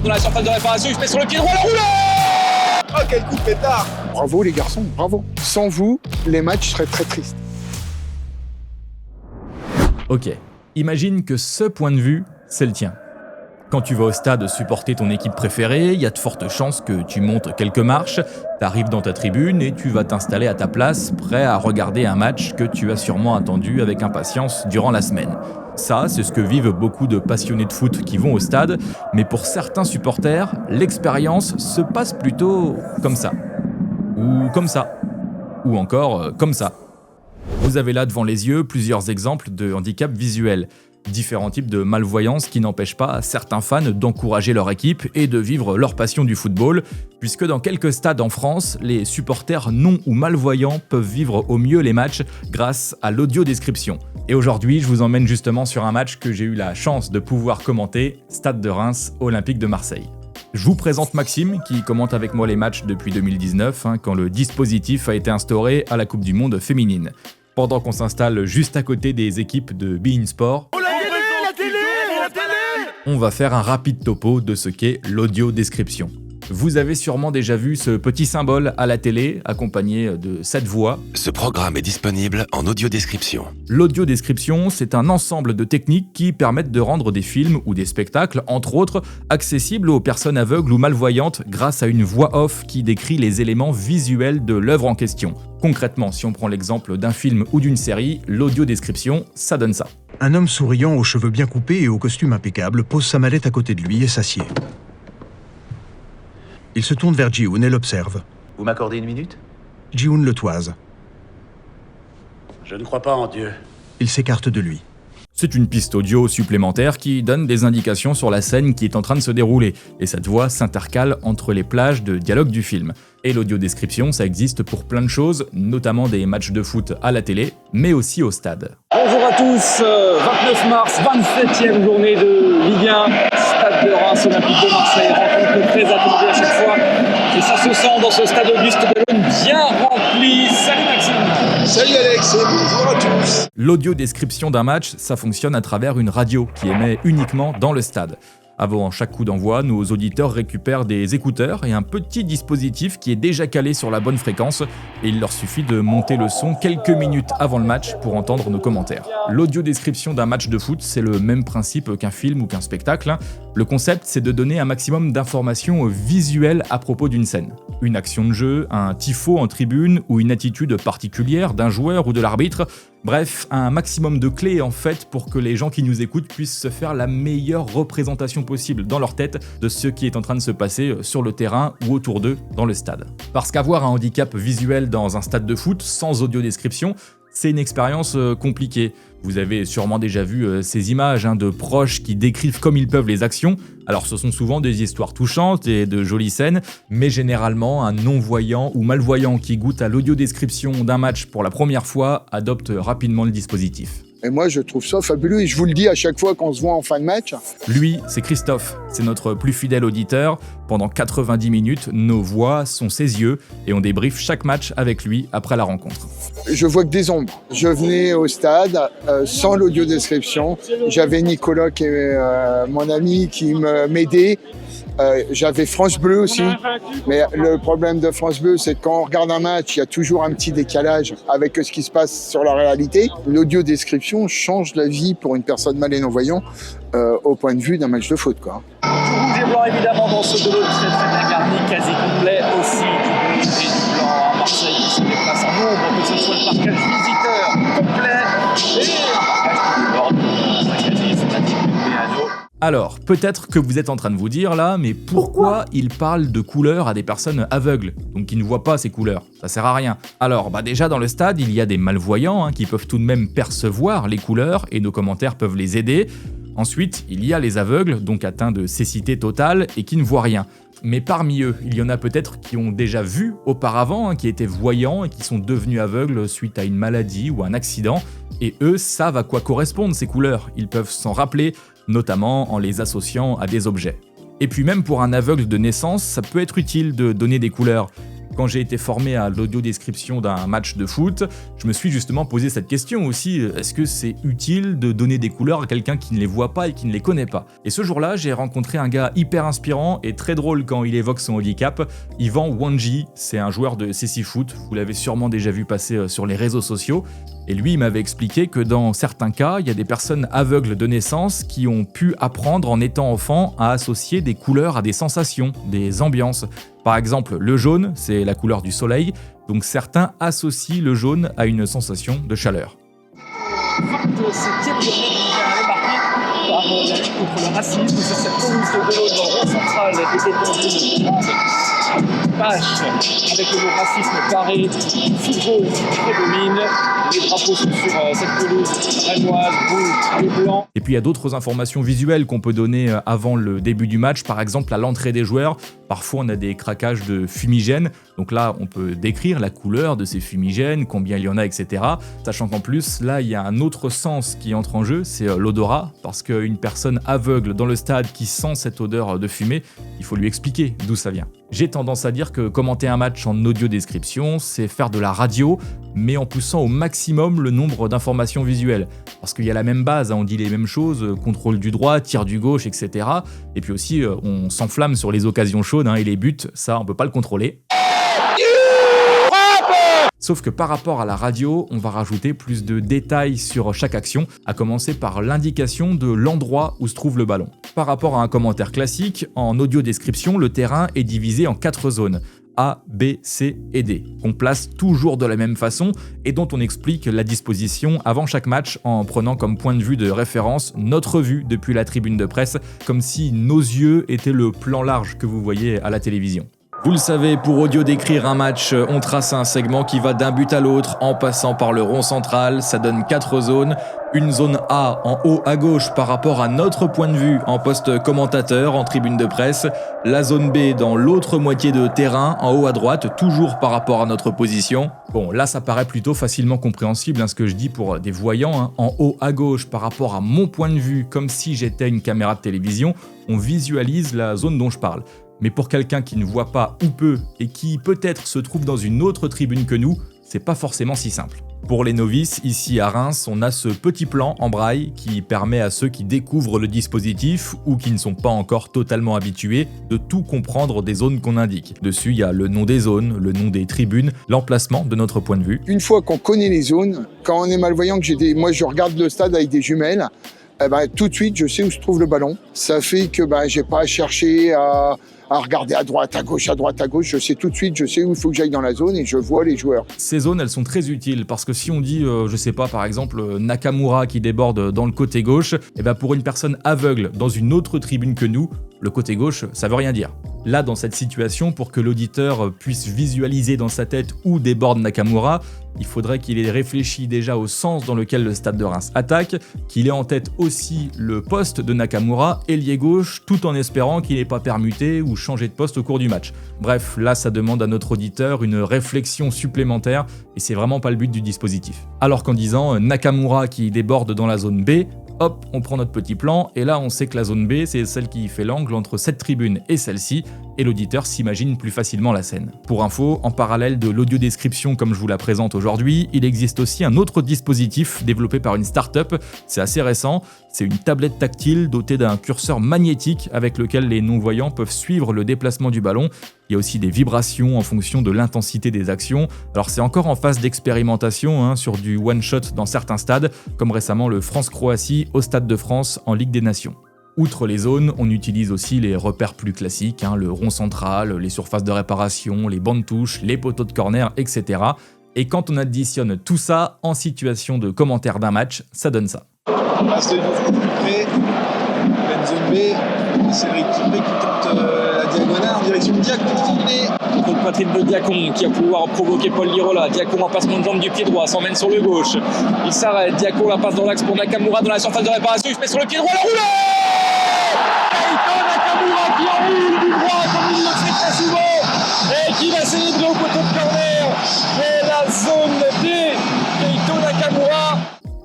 dans la surface de réparation, il se met sur le pied droit, la roulade. Oh, quel coup de pétard! Bravo les garçons, bravo. Sans vous, les matchs seraient très tristes. Ok, imagine que ce point de vue, c'est le tien. Quand tu vas au stade supporter ton équipe préférée, il y a de fortes chances que tu montes quelques marches, t'arrives dans ta tribune et tu vas t'installer à ta place, prêt à regarder un match que tu as sûrement attendu avec impatience durant la semaine. Ça, c'est ce que vivent beaucoup de passionnés de foot qui vont au stade, mais pour certains supporters, l'expérience se passe plutôt comme ça. Ou comme ça. Ou encore comme ça. Vous avez là devant les yeux plusieurs exemples de handicap visuel. Différents types de malvoyance qui n'empêchent pas certains fans d'encourager leur équipe et de vivre leur passion du football, puisque dans quelques stades en France, les supporters non ou malvoyants peuvent vivre au mieux les matchs grâce à l'audiodescription. Et aujourd'hui, je vous emmène justement sur un match que j'ai eu la chance de pouvoir commenter, Stade de Reims, Olympique de Marseille. Je vous présente Maxime, qui commente avec moi les matchs depuis 2019, quand le dispositif a été instauré à la Coupe du Monde féminine. Pendant qu'on s'installe juste à côté des équipes de beIN Sport, on va faire un rapide topo de ce qu'est l'audiodescription. Vous avez sûrement déjà vu ce petit symbole à la télé, accompagné de cette voix. Ce programme est disponible en audiodescription. L'audiodescription, c'est un ensemble de techniques qui permettent de rendre des films ou des spectacles, entre autres, accessibles aux personnes aveugles ou malvoyantes grâce à une voix off qui décrit les éléments visuels de l'œuvre en question. Concrètement, si on prend l'exemple d'un film ou d'une série, l'audiodescription, ça donne ça. Un homme souriant aux cheveux bien coupés et au costume impeccable pose sa mallette à côté de lui et s'assied. Il se tourne vers Ji-hoon et l'observe. Vous m'accordez une minute? Ji-hoon le toise. Je ne crois pas en Dieu. Il s'écarte de lui. C'est une piste audio supplémentaire qui donne des indications sur la scène qui est en train de se dérouler, et cette voix s'intercale entre les plages de dialogue du film. Et l'audiodescription, ça existe pour plein de choses, notamment des matchs de foot à la télé, mais aussi au stade. Bonjour à tous, 29 mars, 27e journée de Ligue 1, Stade de Reims, Olympique de Marseille, rencontre très attendue à chaque fois. Et ça se sent dans ce stade Auguste Bellone bien rempli. Salut Maxime. Salut Alex et bonjour à tous. L'audiodescription d'un match, ça fonctionne à travers une radio qui émet uniquement dans le stade. Avant chaque coup d'envoi, nos auditeurs récupèrent des écouteurs et un petit dispositif qui est déjà calé sur la bonne fréquence et il leur suffit de monter le son quelques minutes avant le match pour entendre nos commentaires. L'audiodescription d'un match de foot, c'est le même principe qu'un film ou qu'un spectacle. Le concept, c'est de donner un maximum d'informations visuelles à propos d'une scène. Une action de jeu, un tifo en tribune ou une attitude particulière d'un joueur ou de l'arbitre. Bref, un maximum de clés en fait pour que les gens qui nous écoutent puissent se faire la meilleure représentation possible dans leur tête de ce qui est en train de se passer sur le terrain ou autour d'eux dans le stade. Parce qu'avoir un handicap visuel dans un stade de foot sans audiodescription, c'est une expérience compliquée. Vous avez sûrement déjà vu ces images de proches qui décrivent comme ils peuvent les actions. Alors ce sont souvent des histoires touchantes et de jolies scènes, mais généralement un non-voyant ou malvoyant qui goûte à l'audiodescription d'un match pour la première fois adopte rapidement le dispositif. Et moi, je trouve ça fabuleux et je vous le dis à chaque fois qu'on se voit en fin de match. Lui, c'est Christophe, c'est notre plus fidèle auditeur. Pendant 90 minutes, nos voix sont ses yeux et on débriefe chaque match avec lui après la rencontre. Je vois que des ombres. Je venais au stade sans l'audiodescription. J'avais Nicolas qui est mon ami qui m'aidait. J'avais France Bleu aussi, mais le problème de France Bleu, c'est que quand on regarde un match, il y a toujours un petit décalage avec ce qui se passe sur la réalité. L'audiodescription change la vie pour une personne mal et non-voyant au point de vue d'un match de foot, quoi. Rouge et blanc évidemment dans ce duo très très bien garni, quasi complet aussi du bleu et du blanc à Marseille qui se déplace en nombre, que ce soit le parquage visiteur complet et un parquage qui déborde, quasi sympathique du piano. Alors, peut-être que vous êtes en train de vous dire là, mais pourquoi il parle de couleurs à des personnes aveugles, donc qui ne voient pas ces couleurs? Ça sert à rien. Alors, déjà dans le stade, il y a des malvoyants qui peuvent tout de même percevoir les couleurs et nos commentaires peuvent les aider. Ensuite, il y a les aveugles, donc atteints de cécité totale et qui ne voient rien. Mais parmi eux, il y en a peut-être qui ont déjà vu auparavant, qui étaient voyants et qui sont devenus aveugles suite à une maladie ou un accident. Et eux savent à quoi correspondent ces couleurs. Ils peuvent s'en rappeler, notamment en les associant à des objets. Et puis même pour un aveugle de naissance, ça peut être utile de donner des couleurs. Quand j'ai été formé à l'audio-description d'un match de foot, je me suis justement posé cette question aussi, est-ce que c'est utile de donner des couleurs à quelqu'un qui ne les voit pas et qui ne les connaît pas? Et ce jour-là, j'ai rencontré un gars hyper inspirant et très drôle quand il évoque son handicap, Yvan Wanji, c'est un joueur de CC Foot, vous l'avez sûrement déjà vu passer sur les réseaux sociaux, et lui il m'avait expliqué que dans certains cas, il y a des personnes aveugles de naissance qui ont pu apprendre en étant enfant à associer des couleurs à des sensations, des ambiances. Par exemple, le jaune, c'est la couleur du soleil, donc certains associent le jaune à une sensation de chaleur. Septième journée du Mondial marquée par la lutte contre le racisme sur cette pelouse de vélo dans le rond central était étendue une grande bâche avec le mot racisme carré, fil rouge qui prédomine. Les drapeaux sont sur cette pelouse rémoise, rouge et blanc. Et puis il y a d'autres informations visuelles qu'on peut donner avant le début du match, par exemple à l'entrée des joueurs. Parfois on a des craquages de fumigènes, donc là on peut décrire la couleur de ces fumigènes, combien il y en a, etc. Sachant qu'en plus là il y a un autre sens qui entre en jeu, c'est l'odorat, parce qu'une personne aveugle dans le stade qui sent cette odeur de fumée, il faut lui expliquer d'où ça vient. J'ai tendance à dire que commenter un match en audio-description, c'est faire de la radio, mais en poussant au maximum le nombre d'informations visuelles. Parce qu'il y a la même base, on dit les mêmes choses, contrôle du droit, tir du gauche, etc. Et puis aussi, on s'enflamme sur les occasions chaudes, et les buts, ça, on peut pas le contrôler. Sauf que par rapport à la radio, on va rajouter plus de détails sur chaque action, à commencer par l'indication de l'endroit où se trouve le ballon. Par rapport à un commentaire classique, en audio-description, le terrain est divisé en 4 zones. A, B, C et D, qu'on place toujours de la même façon et dont on explique la disposition avant chaque match en prenant comme point de vue de référence notre vue depuis la tribune de presse, comme si nos yeux étaient le plan large que vous voyez à la télévision. Vous le savez, pour audio décrire un match, on trace un segment qui va d'un but à l'autre en passant par le rond central, ça donne 4 zones. Une zone A en haut à gauche par rapport à notre point de vue en poste commentateur en tribune de presse, la zone B dans l'autre moitié de terrain en haut à droite, toujours par rapport à notre position. Bon, là ça paraît plutôt facilement compréhensible ce que je dis pour des voyants. En haut à gauche par rapport à mon point de vue, comme si j'étais une caméra de télévision, on visualise la zone dont je parle. Mais pour quelqu'un qui ne voit pas ou peu et qui peut-être se trouve dans une autre tribune que nous, c'est pas forcément si simple. Pour les novices, ici à Reims, on a ce petit plan en braille qui permet à ceux qui découvrent le dispositif ou qui ne sont pas encore totalement habitués de tout comprendre des zones qu'on indique. Dessus, il y a le nom des zones, le nom des tribunes, l'emplacement de notre point de vue. Une fois qu'on connaît les zones, quand on est malvoyant, moi je regarde le stade avec des jumelles, tout de suite je sais où se trouve le ballon. Ça fait que j'ai pas à chercher à regarder à droite, à gauche, je sais tout de suite, je sais où il faut que j'aille dans la zone et je vois les joueurs. Ces zones, elles sont très utiles parce que si on dit, je sais pas, par exemple, Nakamura qui déborde dans le côté gauche, pour une personne aveugle dans une autre tribune que nous, le côté gauche, ça veut rien dire. Là, dans cette situation, pour que l'auditeur puisse visualiser dans sa tête où déborde Nakamura, il faudrait qu'il ait réfléchi déjà au sens dans lequel le Stade de Reims attaque, qu'il ait en tête aussi le poste de Nakamura, ailier gauche, tout en espérant qu'il n'ait pas permuté ou changé de poste au cours du match. Bref, là, ça demande à notre auditeur une réflexion supplémentaire et c'est vraiment pas le but du dispositif. Alors qu'en disant Nakamura qui déborde dans la zone B, hop, on prend notre petit plan et là on sait que la zone B c'est celle qui fait l'angle entre cette tribune et celle-ci et l'auditeur s'imagine plus facilement la scène. Pour info, en parallèle de l'audio-description comme je vous la présente aujourd'hui, il existe aussi un autre dispositif développé par une start-up, c'est assez récent, c'est une tablette tactile dotée d'un curseur magnétique avec lequel les non-voyants peuvent suivre le déplacement du ballon. Il y a aussi des vibrations en fonction de l'intensité des actions. Alors c'est encore en phase d'expérimentation sur du one-shot dans certains stades, comme récemment le France-Croatie au Stade de France en Ligue des Nations. Outre les zones, on utilise aussi les repères plus classiques, le rond central, les surfaces de réparation, les bancs de touche, les poteaux de corner, etc. Et quand on additionne tout ça en situation de commentaire d'un match, ça donne ça. Passe de plus près, pleine zone B, c'est rééquipé qui tente la diagonale en direction de Diacon. Contre le poitrine de Diacon qui va pouvoir provoquer Paul Lirola. Diacon en passement de jambe du pied droit, s'emmène sur le gauche. Il s'arrête, Diacon la passe dans l'axe pour Nakamura dans la surface de réparation, il se met sur le pied droit, le roulé Nakamura qui enroule du droit comme il le fait très souvent et qui va célébrer au poteau de corner. Et la zone D, Keito Nakamura.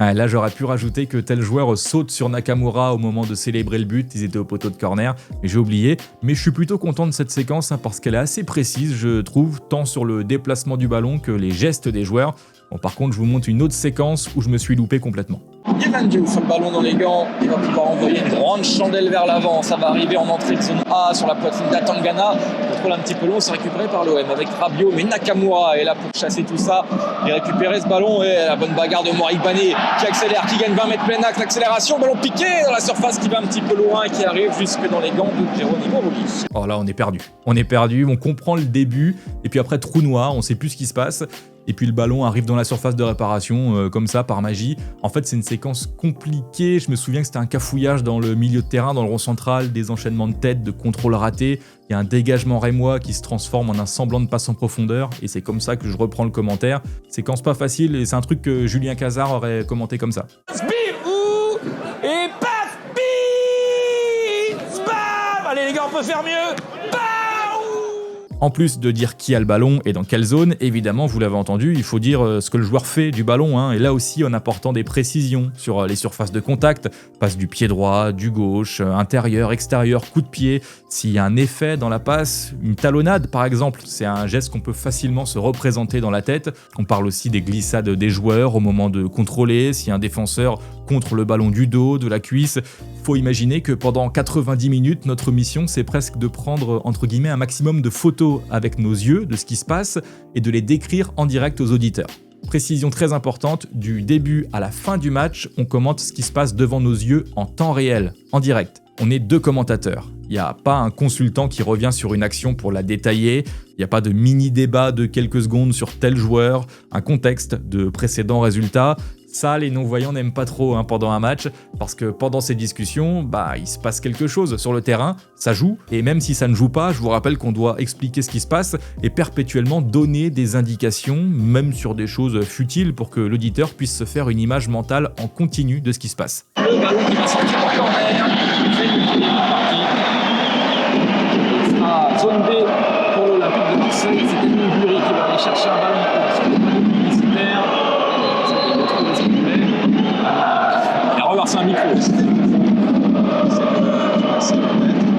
Ouais, là, j'aurais pu rajouter que tel joueur saute sur Nakamura au moment de célébrer le but, ils étaient au poteau de corner, mais j'ai oublié. Mais je suis plutôt content de cette séquence parce qu'elle est assez précise, je trouve, tant sur le déplacement du ballon que les gestes des joueurs. Bon, par contre, je vous montre une autre séquence où je me suis loupé complètement. Yevan Diouf, le ballon dans les gants, il va pouvoir envoyer une grande chandelle vers l'avant. Ça va arriver en entrée de zone A sur la poitrine d'Atangana. Contrôle un petit peu long, c'est récupéré par l'OM avec Rabiot, mais Nakamura est là pour chasser tout ça et récupérer ce ballon. Et la bonne bagarre de Mourad Bané qui accélère, qui gagne 20 mètres plein axe, l'accélération, ballon piqué dans la surface qui va un petit peu loin et qui arrive jusque dans les gants de Geronimo Rulli. Oh là, on est perdu. On est perdu, on comprend le début, et puis après, trou noir, on sait plus ce qui se passe. Et puis le ballon arrive dans la surface de réparation, comme ça, par magie. En fait, c'est une séquence compliquée. Je me souviens que c'était un cafouillage dans le milieu de terrain, dans le rond central, des enchaînements de tête, de contrôle raté. Il y a un dégagement rémois qui se transforme en un semblant de passe en profondeur. Et c'est comme ça que je reprends le commentaire. Séquence pas facile, et c'est un truc que Julien Cazard aurait commenté comme ça. Et paf, bim, bam. Allez les gars, on peut faire mieux. En plus de dire qui a le ballon et dans quelle zone, évidemment, vous l'avez entendu, il faut dire ce que le joueur fait du ballon, hein, et là aussi en apportant des précisions sur les surfaces de contact, passe du pied droit, du gauche, intérieur, extérieur, coup de pied, s'il y a un effet dans la passe, une talonnade par exemple, c'est un geste qu'on peut facilement se représenter dans la tête. On parle aussi des glissades des joueurs au moment de contrôler, si un défenseur contre le ballon du dos, de la cuisse. Faut imaginer que pendant 90 minutes, notre mission, c'est presque de prendre, entre guillemets, un maximum de photos avec nos yeux de ce qui se passe et de les décrire en direct aux auditeurs. Précision très importante, du début à la fin du match, on commente ce qui se passe devant nos yeux en temps réel, en direct. On est 2 commentateurs. Il n'y a pas un consultant qui revient sur une action pour la détailler, il n'y a pas de mini-débat de quelques secondes sur tel joueur, un contexte de précédents résultats. Ça, les non-voyants n'aiment pas trop pendant un match, parce que pendant ces discussions, il se passe quelque chose sur le terrain, ça joue, et même si ça ne joue pas, je vous rappelle qu'on doit expliquer ce qui se passe et perpétuellement donner des indications, même sur des choses futiles, pour que l'auditeur puisse se faire une image mentale en continu de ce qui se passe. Le ballon qui va sortir en corner, c'est le premier parti. Ce sera zone B pour l'Olympique de Marseille, c'est Edmond Bury qui va aller chercher un ballon sur le panneau publicitaire. Et revoir, c'est un micro.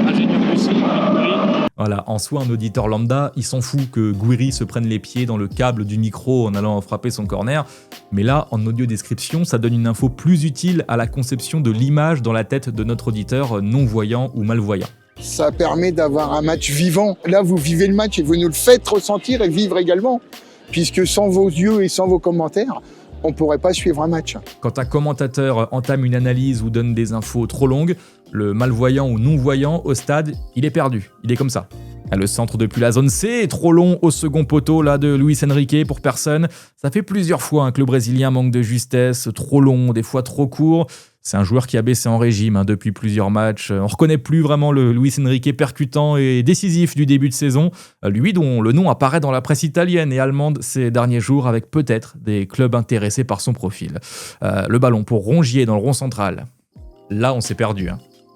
Ingénieur du son, Gouiri. Voilà, en soi, un auditeur lambda, il s'en fout que Gouiri se prenne les pieds dans le câble du micro en allant frapper son corner. Mais là, en audio description, ça donne une info plus utile à la conception de l'image dans la tête de notre auditeur non-voyant ou malvoyant. Ça permet d'avoir un match vivant. Là, vous vivez le match et vous nous le faites ressentir et vivre également. Puisque sans vos yeux et sans vos commentaires, on ne pourrait pas suivre un match. Quand un commentateur entame une analyse ou donne des infos trop longues, le malvoyant ou non-voyant au stade, il est perdu. Il est comme ça. Le centre depuis la zone C est trop long au second poteau là de Luis Enrique pour personne. Ça fait plusieurs fois que le Brésilien manque de justesse, trop long, des fois trop court. C'est un joueur qui a baissé en régime depuis plusieurs matchs. On reconnaît plus vraiment le Luis Enrique percutant et décisif du début de saison. Lui dont le nom apparaît dans la presse italienne et allemande ces derniers jours avec peut-être des clubs intéressés par son profil. Le ballon pour Rongier dans le rond central. Là, on s'est perdu.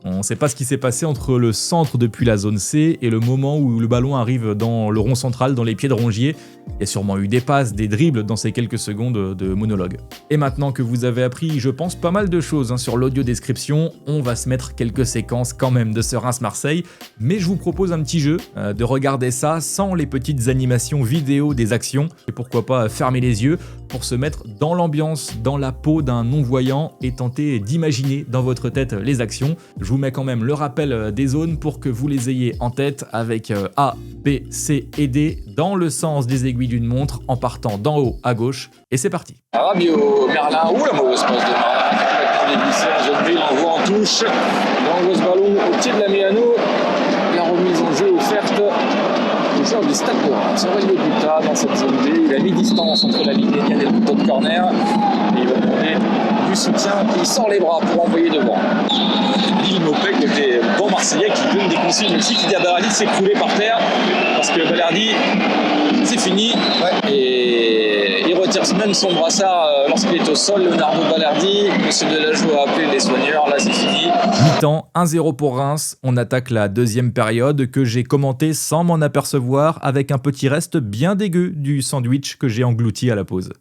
On ne sait pas ce qui s'est passé entre le centre depuis la zone C et le moment où le ballon arrive dans le rond central, dans les pieds de Rongier. Il y a sûrement eu des passes, des dribbles dans ces quelques secondes de monologue. Et maintenant que vous avez appris, je pense, pas mal de choses sur l'audio description, on va se mettre quelques séquences quand même de ce Reims-Marseille. Mais je vous propose un petit jeu, de regarder ça sans les petites animations vidéo des actions. Et pourquoi pas fermer les yeux pour se mettre dans l'ambiance, dans la peau d'un non-voyant et tenter d'imaginer dans votre tête les actions. Je vous mets quand même le rappel des zones pour que vous les ayez en tête avec A, B, C et D dans le sens des aiguilles d'une montre en partant d'en haut à gauche. Et c'est parti. Rabiot, Merlin, la mauvaise passe de Merlin, complètement dévissé en zone B, il envoie en touche, il envoie ce ballon au pied de la Méano, la remise en jeu offerte au joueur du Stade de Reims. Aurélio Buta dans cette zone B, il a mis distance entre la ligne médiane et le poteau de corner, et il va demander du soutien, il sort les bras pour envoyer devant. Lille Mopek, côté bon Marseillais, qui donne des consignes aussi, qui dit à Balerdi de s'écrouler par terre, parce que Balerdi, c'est fini, et il retire même son brassard lorsqu'il est au sol. Leonardo Balerdi, monsieur Delageau a appelé les soigneurs, là c'est fini. Mi-temps, 1-0 pour Reims, on attaque la deuxième période que j'ai commentée sans m'en apercevoir avec un petit reste bien dégueu du sandwich que j'ai englouti à la pause.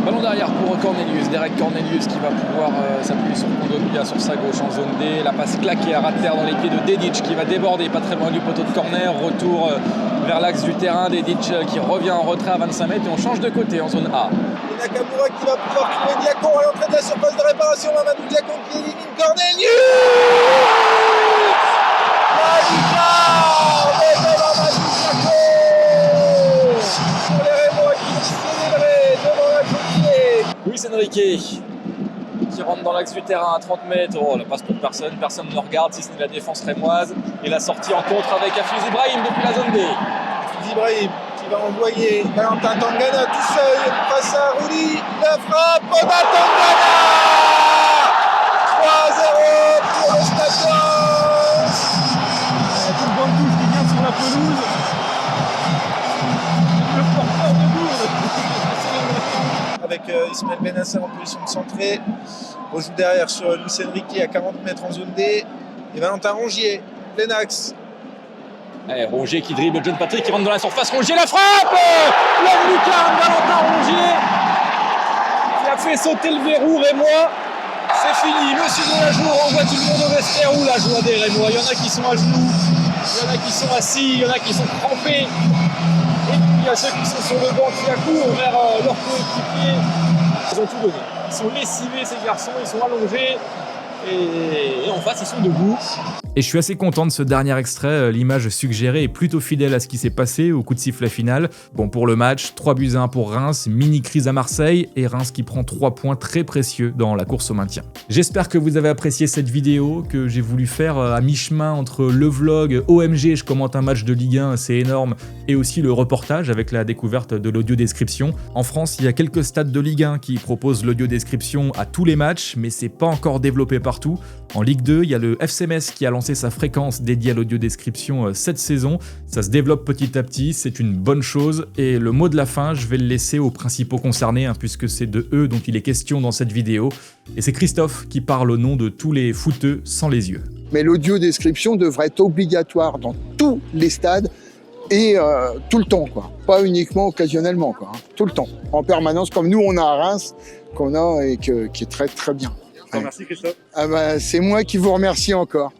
Ballon derrière pour Cornelius, Derek Cornelius qui va pouvoir s'appuyer sur Kondogbia sur sa gauche en zone D. La passe claquée à ras de terre dans les pieds de Dedic qui va déborder pas très loin du poteau de corner. Retour vers l'axe du terrain, Dedic qui revient en retrait à 25 mètres et on change de côté en zone A. Et Nakamura qui va pouvoir trouver Diacon à l'entrée de la surface de réparation. Mamadou Diacon qui élimine Cornelius. La victoire de Mamadou Diacon pour les Rémois qui vont célébrer devant la clôture. Luis Enrique qui rentre dans l'axe du terrain à 30 mètres. Oh, la passe pour personne ne regarde si ce n'est la défense rémoise. Et la sortie en contre avec Hafiz Ibrahim depuis la zone B. Hafiz Ibrahim qui va envoyer Valentin Tangana tout seul face à Rouli. La frappe de Tangana 3-0 pour le Stade. Tout le banc de touche qui vient sur la pelouse. Le porteur de Gourde. Avec Ismaël Benasser en position de centré. On joue derrière sur Luis Enrique à 40 mètres en zone D. Et Valentin Rongier, plein axe. Allez, Rongier qui dribble John Patrick qui rentre dans la surface. Rongier la frappe. La lucarne Valentin Rongier qui a fait sauter le verrou rémois. C'est fini, monsieur Delajour envoie tout le monde au vestiaire. Où la joie des Rémois. Il y en a qui sont à genoux, il y en a qui sont assis, il y en a qui sont crampés. Et puis il y a ceux qui sont sur le banc qui accourent vers leurs coéquipiers. Ils ont tout donné. Ils sont lessivés ces garçons, ils sont allongés. Et en face, ils sont debout. Et je suis assez content de ce dernier extrait, l'image suggérée est plutôt fidèle à ce qui s'est passé au coup de sifflet final. Bon, pour le match, 3-1 pour Reims, mini crise à Marseille, et Reims qui prend 3 points très précieux dans la course au maintien. J'espère que vous avez apprécié cette vidéo, que j'ai voulu faire à mi-chemin entre le vlog OMG, je commente un match de Ligue 1, c'est énorme, et aussi le reportage avec la découverte de l'audio-description. En France, il y a quelques stades de Ligue 1 qui proposent l'audio-description à tous les matchs, mais c'est pas encore développé partout. En Ligue 2, il y a le FC Metz qui a lancé sa fréquence dédiée à l'audio-description cette saison. Ça se développe petit à petit, c'est une bonne chose. Et le mot de la fin, je vais le laisser aux principaux concernés, puisque c'est de eux dont il est question dans cette vidéo. Et c'est Christophe qui parle au nom de tous les footeux sans les yeux. Mais l'audio-description devrait être obligatoire dans tous les stades et tout le temps, quoi. Pas uniquement occasionnellement, quoi. Tout le temps, en permanence, comme nous on a à Reims, qu'on a et qui est très très bien. Merci Christophe. Ah bah, c'est moi qui vous remercie encore.